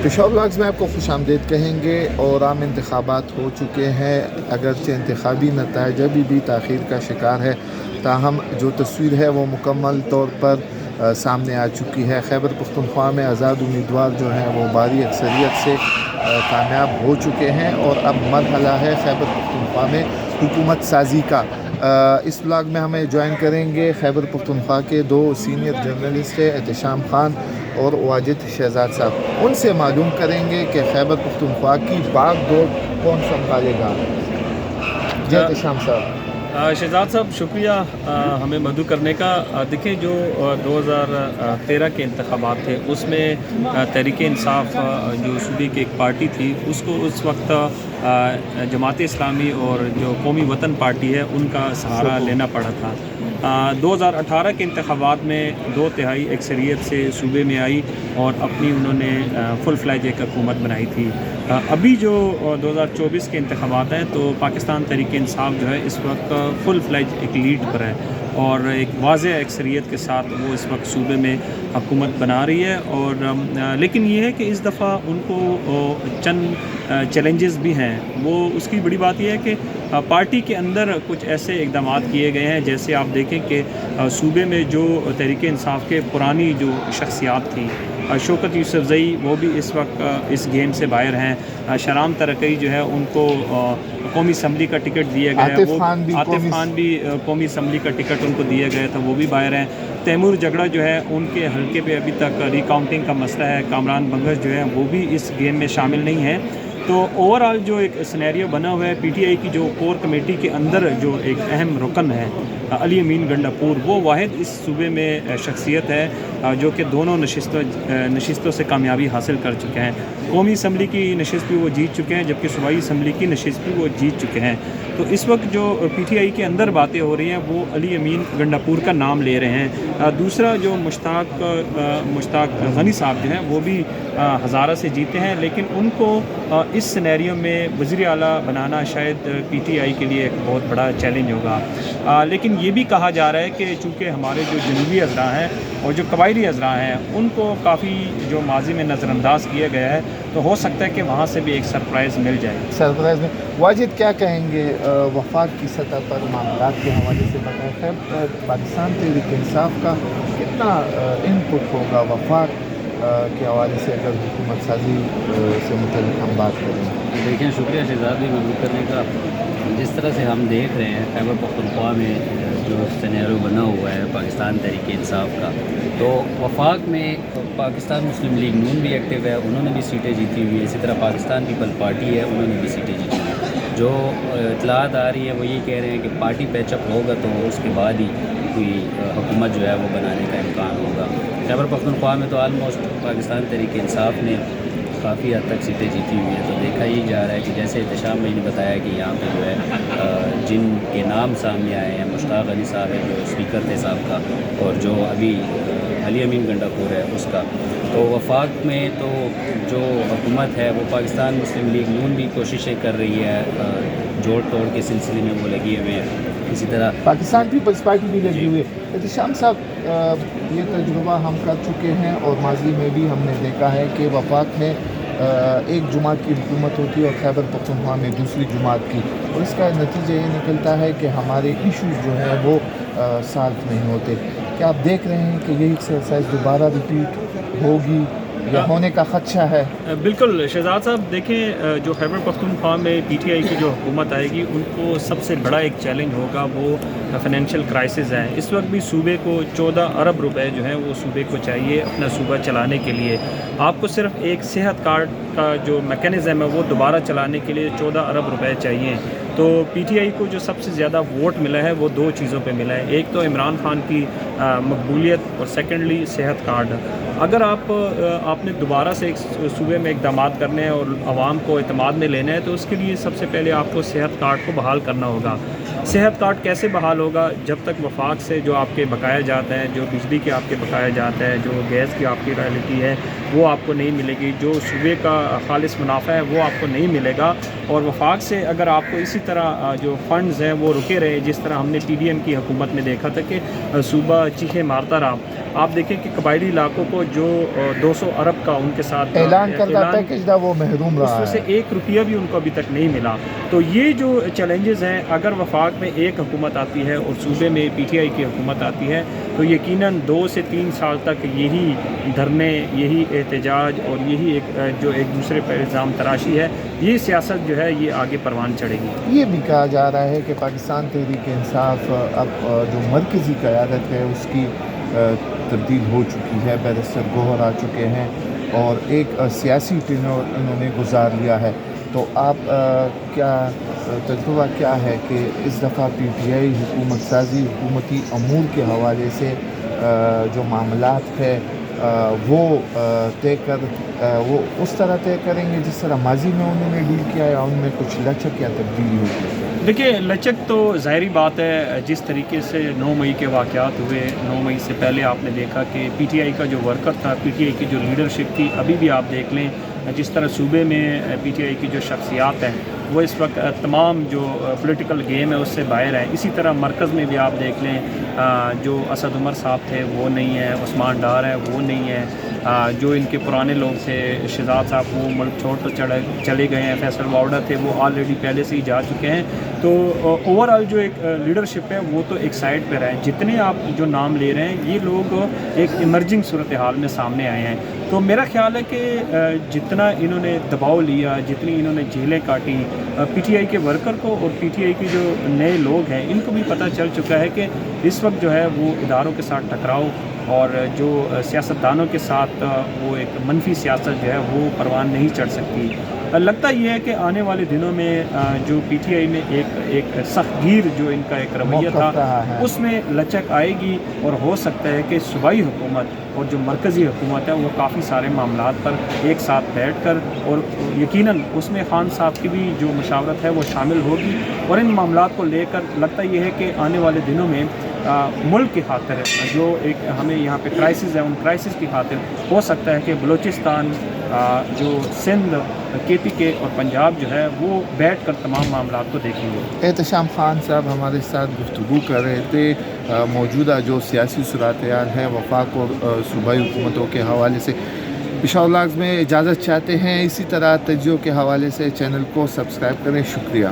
Peshawar blogs میں آپ کو خوش آمدید کہیں گے، اور عام انتخابات ہو چکے ہیں، اگرچہ انتخابی نتائج ابھی بھی تاخیر کا شکار ہے، تاہم جو تصویر ہے وہ مکمل طور پر سامنے آ چکی ہے۔ خیبر پختونخوا میں آزاد امیدوار جو ہیں وہ بھاری اکثریت سے کامیاب ہو چکے ہیں، اور اب مرحلہ ہے خیبر پختونخوا میں حکومت سازی کا۔ اس بلاگ میں ہمیں جوائن کریں گے خیبر پختونخوا کے دو سینئر جرنلسٹ ہیں، احتشام خان اور واجد شہزاد صاحب۔ ان سے معلوم کریں گے کہ خیبر پختونخوا کی باغ دوڑ کون سنبھالے گا۔ جی احتشام صاحب۔ شہزاد صاحب شکریہ ہمیں مدعو کرنے کا۔ دیکھیں جو 2013 کے انتخابات تھے اس میں تحریک انصاف جو صوبے کی ایک پارٹی تھی، اس کو اس وقت جماعت اسلامی اور جو قومی وطن پارٹی ہے ان کا سہارا لینا پڑا تھا۔ 2018 کے انتخابات میں 2/3 اکثریت سے صوبے میں آئی اور اپنی انہوں نے فل فلیج ایک حکومت بنائی تھی۔ ابھی جو 2024 کے انتخابات ہیں تو پاکستان تحریک انصاف جو ہے اس وقت فل فلیج ایک لیڈ پر ہے، اور ایک واضح اکثریت کے ساتھ وہ اس وقت صوبے میں حکومت بنا رہی ہے۔ اور لیکن یہ ہے کہ اس دفعہ ان کو چند چیلنجز بھی ہیں۔ وہ اس کی بڑی بات یہ ہے کہ پارٹی کے اندر کچھ ایسے اقدامات کیے گئے ہیں، جیسے آپ دیکھیں کہ صوبے میں جو تحریک انصاف کے پرانی جو شخصیات تھیں، شوکت یوسفزئی وہ بھی اس وقت اس گیم سے باہر ہیں۔ شرام ترقی جو ہے ان کو قومی اسمبلی کا ٹکٹ دیا گیا ہے، وہ عاطف خان بھی قومی اسمبلی کا ٹکٹ ان کو دیا گیا تھا، وہ بھی باہر ہیں۔ تیمور جگڑا جو ہے ان کے حلقے پہ ابھی تک ریکاؤنٹنگ کا مسئلہ ہے، کامران بنگش جو ہے وہ بھی اس گیم میں شامل نہیں ہیں۔ تو اوورآل جو ایک سینیریو بنا ہوا ہے، پی ٹی آئی کی جو کور کمیٹی کے اندر جو ایک اہم رکن ہے علی امین گنڈاپور، وہ واحد اس صوبے میں شخصیت ہے جو کہ دونوں نشستوں سے کامیابی حاصل کر چکے ہیں۔ قومی اسمبلی کی نشست بھی وہ جیت چکے ہیں، جبکہ صوبائی اسمبلی کی نشست بھی وہ جیت چکے ہیں۔ تو اس وقت جو پی ٹی آئی کے اندر باتیں ہو رہی ہیں وہ علی امین گنڈاپور کا نام لے رہے ہیں۔ دوسرا جو مشتاق غنی صاحب جو ہیں وہ بھی ہزارہ سے جیتے ہیں، لیکن ان کو اس سینیریو میں وزیر اعلیٰ بنانا شاید پی ٹی آئی کے لیے ایک بہت بڑا چیلنج ہوگا۔ لیکن یہ بھی کہا جا رہا ہے کہ چونکہ ہمارے جو جنوبی اضلاع ہیں اور جو قبائلی اضلاع ہیں ان کو کافی جو ماضی میں نظر انداز کیا گیا ہے، تو ہو سکتا ہے کہ وہاں سے بھی ایک سرپرائز مل جائے۔ سرپرائز میں واجد کیا کہیں گے وفاق کی سطح پر معاملات کے حوالے سے بتائیں؟ خیر پاکستان تحریک انصاف کا کتنا ان پٹ ہوگا وفاق کے حوالے سے اگر حکومت سازی سے متعلق ہم بات کریں؟ دیکھیں شکریہ شہزاد بھی مدعو کرنے کا۔ جس طرح سے ہم دیکھ رہے ہیں خیبر پختونخوا میں جو سینیرو بنا ہوا ہے پاکستان تحریک انصاف کا، تو وفاق میں پاکستان مسلم لیگ نون بھی ایکٹیو ہے، انہوں نے بھی سیٹیں جیتی ہوئی ہے، اسی طرح پاکستان پیپل پارٹی ہے، انہوں نے بھی سیٹیں جیتی ہوئی ہیں۔ جو اطلاعات آ رہی ہے وہ یہ کہہ رہے ہیں کہ پارٹی پیچ اپ ہوگا تو اس کے بعد ہی کوئی حکومت جو ہے وہ بنانے کا امکان ہوگا۔ خیبر پختونخوا میں تو آلموسٹ پاکستان تحریک انصاف نے کافی حد تک سیٹیں جیتی ہوئی ہیں، تو دیکھا ہی جا رہا ہے کہ جیسے احتشام میں نے بتایا کہ یہاں پہ جو ہے جن کے نام سامنے آئے ہیں، مشتاق غنی صاحب ہے جو اسپیکر تھے صاحب کا، اور جو ابھی علی امین گنڈاپور ہے اس کا، تو وفاق میں تو جو حکومت ہے وہ پاکستان مسلم لیگ نون بھی کوششیں کر رہی ہے، جوڑ توڑ کے سلسلے میں وہ لگی ہوئے ہیں، اسی طرح پاکستان پیپلز پارٹی بھی لگی ہوئی ہے۔ احتشام صاحب یہ تجربہ ہم کر چکے ہیں، اور ماضی میں بھی ہم نے دیکھا ہے کہ وفاق میں ایک جماعت کی حکومت ہوتی ہے اور خیبر پختونخوا میں دوسری جماعت کی، اور اس کا نتیجہ یہ نکلتا ہے کہ ہمارے ایشوز جو ہیں وہ سالو نہیں ہوتے۔ کیا آپ دیکھ رہے ہیں کہ یہی ایکسرسائز دوبارہ ریپیٹ ہوگی یا ہونے کا خدشہ ہے؟ بالکل شہزاد صاحب، دیکھیں جو خیبر پختونخوا میں پی ٹی آئی کی جو حکومت آئے گی ان کو سب سے بڑا ایک چیلنج ہوگا، وہ فائنینشیل کرائسس ہے۔ اس وقت بھی صوبے کو 14 ارب روپے جو ہیں وہ صوبے کو چاہیے اپنا صوبہ چلانے کے لیے۔ آپ کو صرف ایک صحت کارڈ کا جو میکینزم ہے وہ دوبارہ چلانے کے لیے 14 ارب روپے چاہیے۔ تو پی ٹی آئی کو جو سب سے زیادہ ووٹ ملا ہے وہ دو چیزوں پہ ملا ہے، ایک تو عمران خان کی مقبولیت، اور سیکنڈلی صحت کارڈ۔ اگر آپ نے دوبارہ سے ایک صوبے میں اقدامات کرنے ہیں اور عوام کو اعتماد میں لینا ہے تو اس کے لیے سب سے پہلے آپ کو صحت کارڈ کو بحال کرنا ہوگا۔ صحت کارڈ کیسے بحال ہوگا جب تک وفاق سے جو آپ کے بقایا جاتا ہے، جو بجلی کے آپ کے بقایا جاتا ہے، جو گیس کی آپ کی رائلٹی ہے وہ آپ کو نہیں ملے گی، جو صوبے کا خالص منافع ہے وہ آپ کو نہیں ملے گا. اور وفاق سے اگر آپ کو اسی طرح جو فنڈز ہیں وہ رکے رہے، جس طرح ہم نے پی ڈی ایم کی حکومت میں دیکھا تھا کہ صوبہ چیخے مارتا رہا. آپ دیکھیں کہ قبائلی علاقوں کو جو 200 ارب کا ان کے ساتھ اعلان کردہ پیکج تھا وہ محروم اس رہا میں سے ہے. 1 روپیہ بھی ان کو ابھی تک نہیں ملا. تو یہ جو چیلنجز ہیں، اگر وفاق میں ایک حکومت آتی ہے اور صوبے میں پی ٹی آئی کی حکومت آتی ہے تو یقیناً 2 سے 3 سال تک یہی دھرنے، یہی احتجاج اور یہی جو ایک دوسرے پر الزام تراشی ہے، یہ سیاست جو ہے یہ آگے پروان چڑھے گی. یہ بھی کہا جا رہا ہے کہ پاکستان تحریک انصاف اب جو مرکزی قیادت ہے اس کی تبدیل ہو چکی ہے. بیرسٹر گوہر آ چکے ہیں اور ایک سیاسی ٹینور انہوں نے گزار لیا ہے. تو آپ کیا تجربہ کیا ہے کہ اس دفعہ پی ٹی آئی حکومت سازی، حکومتی امور کے حوالے سے جو معاملات ہے وہ وہ اس طرح طے کریں گے جس طرح ماضی میں انہوں نے ڈیل کیا ہے، یا ان میں کچھ لچک یا تبدیلی ہوئی؟ دیکھیے، لچک تو ظاہری بات ہے. جس طریقے سے 9 مئی کے واقعات ہوئے، 9 مئی سے پہلے آپ نے دیکھا کہ پی ٹی آئی کا جو ورکر تھا، پی ٹی آئی کی جو لیڈرشپ تھی، ابھی بھی آپ دیکھ لیں جس طرح صوبے میں پی ٹی آئی کی جو شخصیات ہیں وہ اس وقت تمام جو پولیٹیکل گیم ہے اس سے باہر ہے. اسی طرح مرکز میں بھی آپ دیکھ لیں جو اسد عمر صاحب تھے وہ نہیں ہیں، عثمان ڈار ہے وہ نہیں ہے، جو ان کے پرانے لوگ تھے شہزاد صاحب وہ ملک چھوڑ کر چلے گئے ہیں، فیصل واؤڈا تھے وہ آلریڈی پہلے سے ہی جا چکے ہیں. تو اوور آل جو ایک لیڈرشپ ہے وہ تو ایک سائڈ پہ رہے. جتنے آپ جو نام لے رہے ہیں یہ لوگ ایک ایمرجنگ صورتحال میں سامنے آئے ہیں. تو میرا خیال ہے کہ جتنا انہوں نے دباؤ لیا، جتنی انہوں نے جھیلیں کاٹی پی ٹی آئی کے ورکر کو اور پی ٹی آئی کے جو نئے لوگ ہیں ان کو بھی پتہ چل چکا ہے کہ اس وقت جو ہے وہ اداروں کے ساتھ ٹکراؤ اور جو سیاستدانوں کے ساتھ وہ ایک منفی سیاست جو ہے وہ پروان نہیں چڑھ سکتی. لگتا یہ ہے کہ آنے والے دنوں میں جو پی ٹی آئی میں ایک سخت گیر جو ان کا ایک رویہ تھا اس میں لچک آئے گی، اور ہو سکتا ہے کہ صوبائی حکومت اور جو مرکزی حکومت ہے وہ کافی سارے معاملات پر ایک ساتھ بیٹھ کر، اور یقیناً اس میں خان صاحب کی بھی جو مشاورت ہے وہ شامل ہوگی، اور ان معاملات کو لے کر لگتا یہ ہے کہ آنے والے دنوں میں ملک کی خاطر جو ایک ہمیں یہاں پہ کرائسس ہے ان کرائسس کی خاطر ہو سکتا ہے کہ بلوچستان، جو سندھ، کے پی کے اور پنجاب جو ہے وہ بیٹھ کر تمام معاملات کو دیکھیں گے. احتشام خان صاحب ہمارے ساتھ گفتگو کر رہے تھے موجودہ جو سیاسی صورتحال ہے وفاق اور صوبائی حکومتوں کے حوالے سے. پشاور لاگز میں اجازت چاہتے ہیں، اسی طرح تجزیوں کے حوالے سے چینل کو سبسکرائب کریں. شکریہ.